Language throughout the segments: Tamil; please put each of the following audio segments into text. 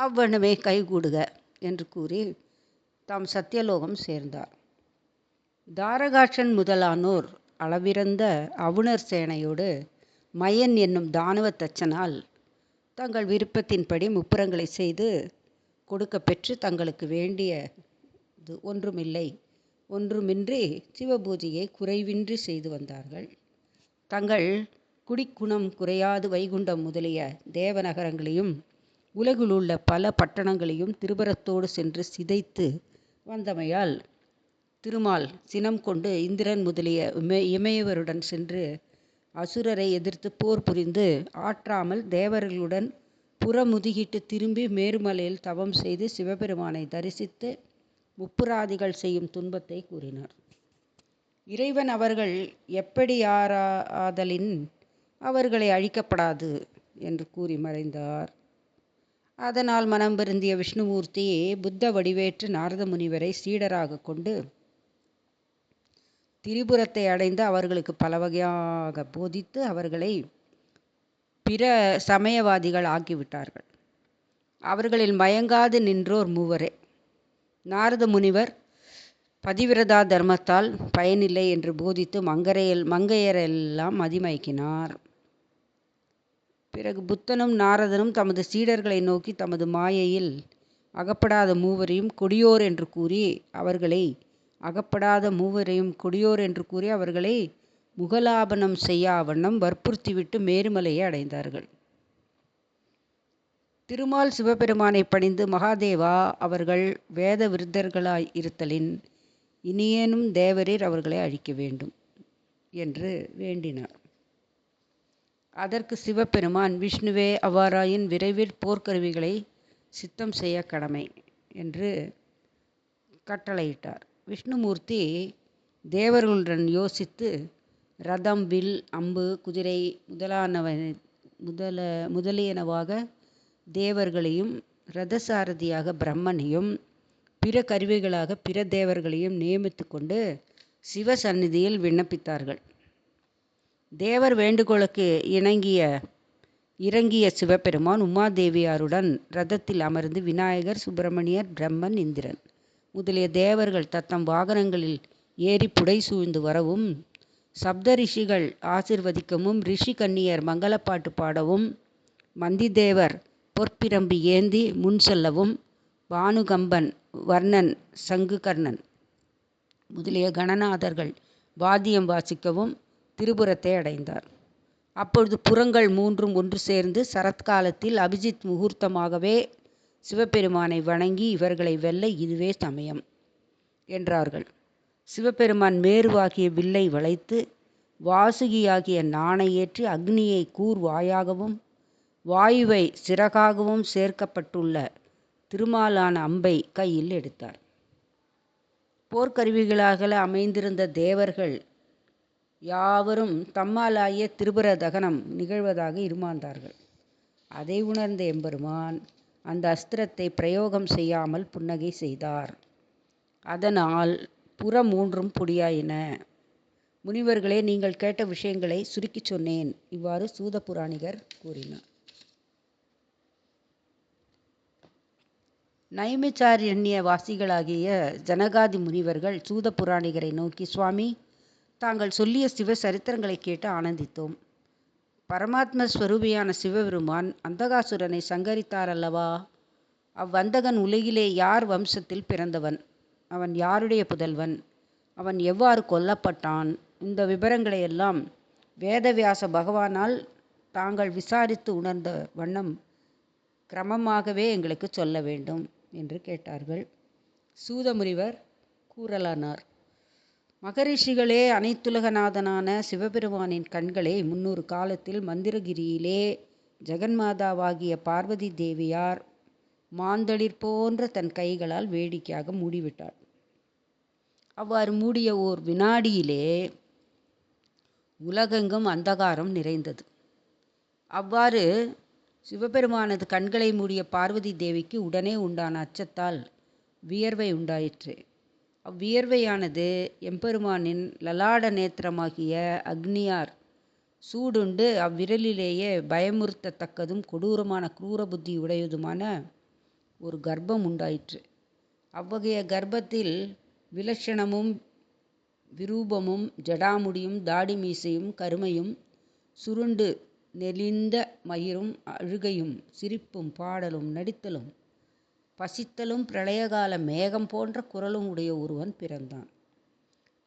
அவ்வண்ணமே கைகூடுக என்று கூறி தாம் சத்தியலோகம் சேர்ந்தார். தாரகாட்சன் முதலானோர் அளவிறந்த அவுணர் சேனையோடு மயன் என்னும் தானவ தச்சனால் தங்கள் விருப்பத்தின்படி முப்புறங்களை செய்து கொடுக்க பெற்று தங்களுக்கு வேண்டியது ஒன்றுமின்றி சிவபூஜையை குறைவின்றி செய்து வந்தார்கள். தங்கள் குடிக்குணம் குறையாது வைகுண்டம் முதலிய தேவநகரங்களையும் உலகிலுள்ள பல பட்டணங்களையும் திருபரத்தோடு சென்று சிதைத்து வந்தமையால் திருமால் சினம் கொண்டு இந்திரன் முதலிய இமயவருடன் சென்று அசுரரை எதிர்த்து போர் புரிந்து ஆற்றாமல் தேவர்களுடன் புறமுதுகிட்டு திரும்பி மேருமலையில் தவம் செய்து சிவபெருமானை தரிசித்து முப்புராதிகள் செய்யும் துன்பத்தை கூறினார். இறைவன் அவர்கள் எப்படியாராதலின் அவர்களை அழிக்கப்படாது என்று கூறி மறைந்தார். அதனால் மனம் வருந்திய விஷ்ணுமூர்த்தி புத்த வடிவேற்று நாரத முனிவரை சீடராக கொண்டு திரிபுரத்தை அடைந்து அவர்களுக்கு பல வகையாக போதித்து அவர்களை பிற சமயவாதிகள் ஆக்கிவிட்டார்கள். அவர்களில் மயங்காது நின்றோர் மூவரே. நாரத முனிவர் பதிவிரதா தர்மத்தால் பயனில்லை என்று போதித்து மங்கையரெல்லாம் மதிமயக்கினார். பிறகு புத்தனும் நாரதனும் தமது சீடர்களை நோக்கி தமது மாயையில் அகப்படாத மூவரையும் கொடியோர் என்று கூறி அவர்களை முகலாபனம் செய்யாவண்ணம் வற்புறுத்திவிட்டு மேருமலையை அடைந்தார்கள். திருமால் சிவபெருமானை பணிந்து, மகாதேவா, அவர்கள் வேத விருத்தர்களாய் இருத்தலின் இனியேனும் தேவரீர் அவர்களை அழிக்க வேண்டும் என்று வேண்டினார். அதற்கு சிவபெருமான், விஷ்ணுவே, அவ்வாறாயின் விரைவில் போர்க்கருவிகளை சித்தம் செய்ய கடமை என்று கட்டளையிட்டார். விஷ்ணுமூர்த்தி தேவர்களுடன் யோசித்து ரதம், வில், அம்பு, குதிரை முதலியனவாக தேவர்களையும் இரதசாரதியாக பிரம்மனையும் பிற கருவிகளாக பிற தேவர்களையும் நியமித்து கொண்டு சிவசந்நிதியில் விண்ணப்பித்தார்கள். தேவர் வேண்டுகோளுக்கு இறங்கிய சிவபெருமான் உமாதேவியாருடன் ரதத்தில் அமர்ந்து விநாயகர், சுப்பிரமணியர், பிரம்மன், இந்திரன் முதலிய தேவர்கள் தத்தம் வாகனங்களில் ஏறி புடை சூழ்ந்து வரவும், சப்த ரிஷிகள் ஆசிர்வதிக்கவும், ரிஷி கன்னியர் மங்களப்பாட்டு பாடவும், மந்திதேவர் பொற்பிரம்பு ஏந்தி முன் செல்லவும், பானுகம்பன், வர்ணன், சங்குகர்ணன் முதலிய கணநாதர்கள் வாத்தியம் வாசிக்கவும் திரிபுரத்தை அடைந்தார். அப்பொழுது புறங்கள் மூன்றும் ஒன்று சேர்ந்து சரத்காலத்தில் அபிஜித் முகூர்த்தமாகவே சிவபெருமானை வணங்கி இவர்களை வெல்ல இதுவே சமயம் என்றார்கள். சிவபெருமான் மேருவாகிய வில்லை வளைத்து வாசுகியாகிய நாணை ஏற்றி அக்னியை கூர் வாயாகவும் வாயுவை சிறகாகவும் சேர்க்கப்பட்டுள்ள திருமாலான அம்பை கையில் எடுத்தார். போர்க்கருவிகளாக அமைந்திருந்த தேவர்கள் யாவரும் தம்மாலாய திரிபுர தகனம் நிகழ்வதாக இருமாந்தார்கள். அதை உணர்ந்த எம்பெருமான் அந்த அஸ்திரத்தை பிரயோகம் செய்யாமல் புன்னகை செய்தார். அதனால் புற மூன்றும் பொடியாயின. முனிவர்களே, நீங்கள் கேட்ட விஷயங்களை சுருக்கிச் சொன்னேன். இவ்வாறு சூத புராணிகர் கூறினார். நைமிச்சாரண்ய வாசிகளாகிய ஜனகாதி முனிவர்கள் சூத புராணிகரை நோக்கி, சுவாமி, தாங்கள் சொல்லிய சிவ சரித்திரங்களை கேட்டு ஆனந்தித்தோம். பரமாத்ம ஸ்வரூபியான சிவபெருமான் அந்தகாசுரனை சங்கரித்தார் அல்லவா? அவ்வந்தகன் உலகிலே யார் வம்சத்தில் பிறந்தவன்? அவன் யாருடைய புதல்வன்? அவன் எவ்வாறு கொல்லப்பட்டான்? இந்த விபரங்களையெல்லாம் வேதவியாச பகவானால் தாங்கள் விசாரித்து உணர்ந்த வண்ணம் கிரமமாகவே எங்களுக்கு சொல்ல வேண்டும் என்று கேட்டார்கள். சூதமுனிவர் கூறலானார். மகரிஷிகளே, அனைத்துலகநாதனான சிவபெருமானின் கண்களை 300 காலத்தில் மந்திரகிரியிலே ஜெகன்மாதாவாகிய பார்வதி தேவியார் மாந்தளிர் போன்ற தன் கைகளால் வேடிக்கையாக மூடிவிட்டார். அவ்வாறு மூடிய ஓர் வினாடியிலே உலகெங்கும் அந்தகாரம் நிறைந்தது. அவ்வாறு சிவபெருமானது கண்களை மூடிய பார்வதி தேவிக்கு உடனே உண்டான அச்சத்தால் வியர்வை உண்டாயிற்று. அவ்வியர்வையானது எம்பெருமானின் லலாட நேத்திரமாகிய அக்னியார் சூடுண்டு அவ்விரலிலேயே பயமுறுத்தத்தக்கதும் கொடூரமான குரூர புத்தி உடையதுமான ஒரு கர்ப்பம் உண்டாயிற்று. அவ்வகைய கர்ப்பத்தில் விலட்சணமும் விரூபமும் ஜடாமுடியும் தாடி மீசையும் கருமையும் சுருண்டு நெளிந்த மயிரும் அழுகையும் சிரிப்பும் பாடலும் நடித்தலும் பசித்தலும் பிரளயகால மேகம் போன்ற குரலும் உடைய ஒருவன் பிறந்தான்.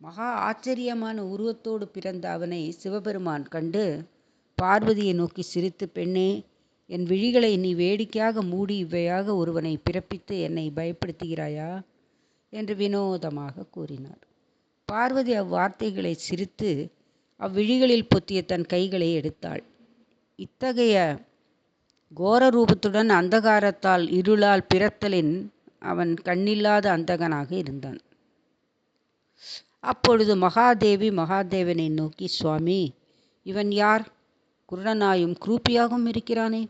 மகா ஆச்சரியமான உருவத்தோடு பிறந்த அவனை சிவபெருமான் கண்டு பார்வதியை நோக்கி சிரித்து, பெண்ணே, என் விழிகளை நீ வேடிக்கையாக மூடி இவ்வையாக ஒருவனை பிறப்பித்து என்னை பயப்படுத்துகிறாயா என்று வினோதமாக கூறினார். பார்வதி அவ்வார்த்தைகளை சிரித்து அவ்விழிகளில் பொத்திய தன் கைகளை எடுத்தாள். இத்தகைய கோர ரூபத்துடன் அந்தகாரத்தால் இருளால் பிறத்தலின் அவன் கண்ணில்லாத அந்தகனாக இருந்தான். அப்பொழுது மகாதேவி மகாதேவனை நோக்கி, சுவாமி, இவன் யார்? குருடனாயும் குரூப்பியாகவும் இருக்கிறானே,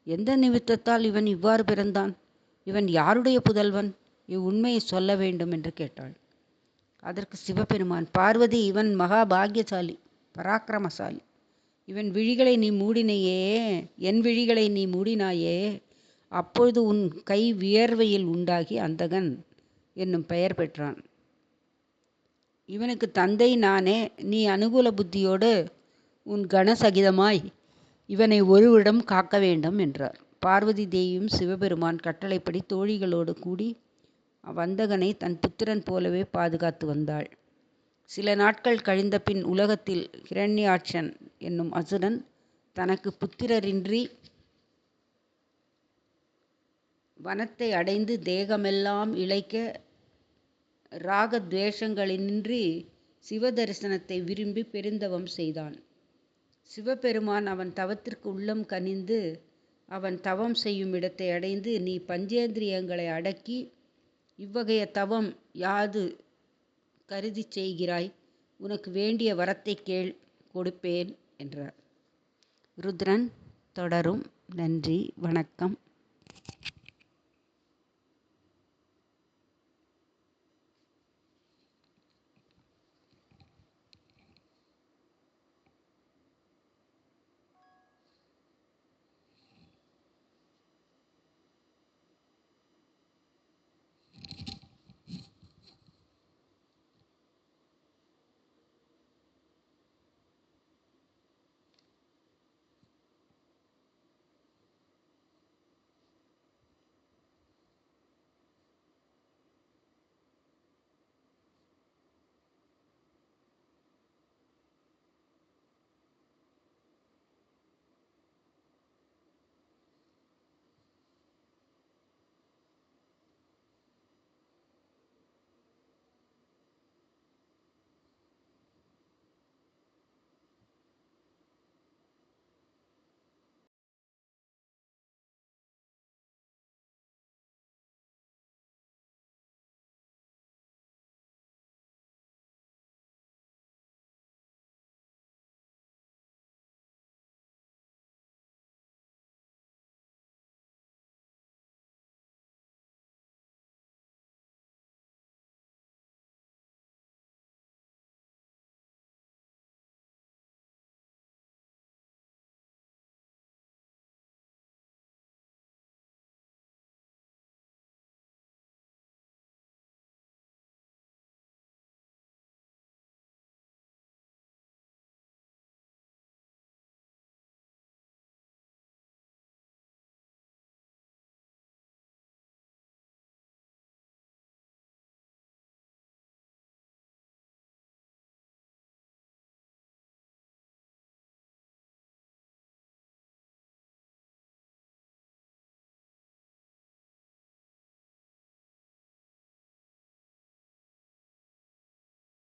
எந்த நிமித்தத்தால் இவன் இவ்வாறு பிறந்தான்? இவன் யாருடைய புதல்வன்? இவ்வுண்மையை சொல்ல வேண்டும் என்று கேட்டாள். அதற்கு சிவபெருமான், பார்வதி, இவன் மகாபாகியசாலி, பராக்கிரமசாலி. இவன் விழிகளை நீ மூடினையே, என் விழிகளை நீ மூடினாயே, அப்பொழுது உன் கை வியர்வையில் உண்டாகி அந்தகன் என்னும் பெயர் பெற்றான். இவனுக்கு தந்தை நானே. நீ அனுகூல புத்தியோடு உன் கணசகிதமாய் இவனை ஒருவரிடம் காக்க வேண்டும் என்றார். பார்வதி தேவியும் சிவபெருமான் கட்டளைப்படி தோழிகளோடு கூடி அவ்வந்தகனை தன் புத்திரன் போலவே பாதுகாத்து வந்தாள். சில நாட்கள் கழிந்த பின் உலகத்தில் ஹிரண்யாட்சன் என்னும் அசுரன் தனக்கு புத்திரரின்றி வனத்தை அடைந்து தேகமெல்லாம் இளைக்க ராகத்வேஷங்களின்றி சிவதரிசனத்தை விரும்பி பெருந்தவம் செய்தான். சிவபெருமான் அவன் தவத்திற்கு உள்ளம் கனிந்து அவன் தவம் செய்யும் இடத்தை அடைந்து, நீ பஞ்சேந்திரியங்களை அடக்கி இவ்வகைய தவம் யாது கருதி செய்கிறாய்? உனக்கு வேண்டிய வரத்தை கேள், கொடுப்பேன் என்றார். ருத்ரன் தொடரும். நன்றி, வணக்கம்.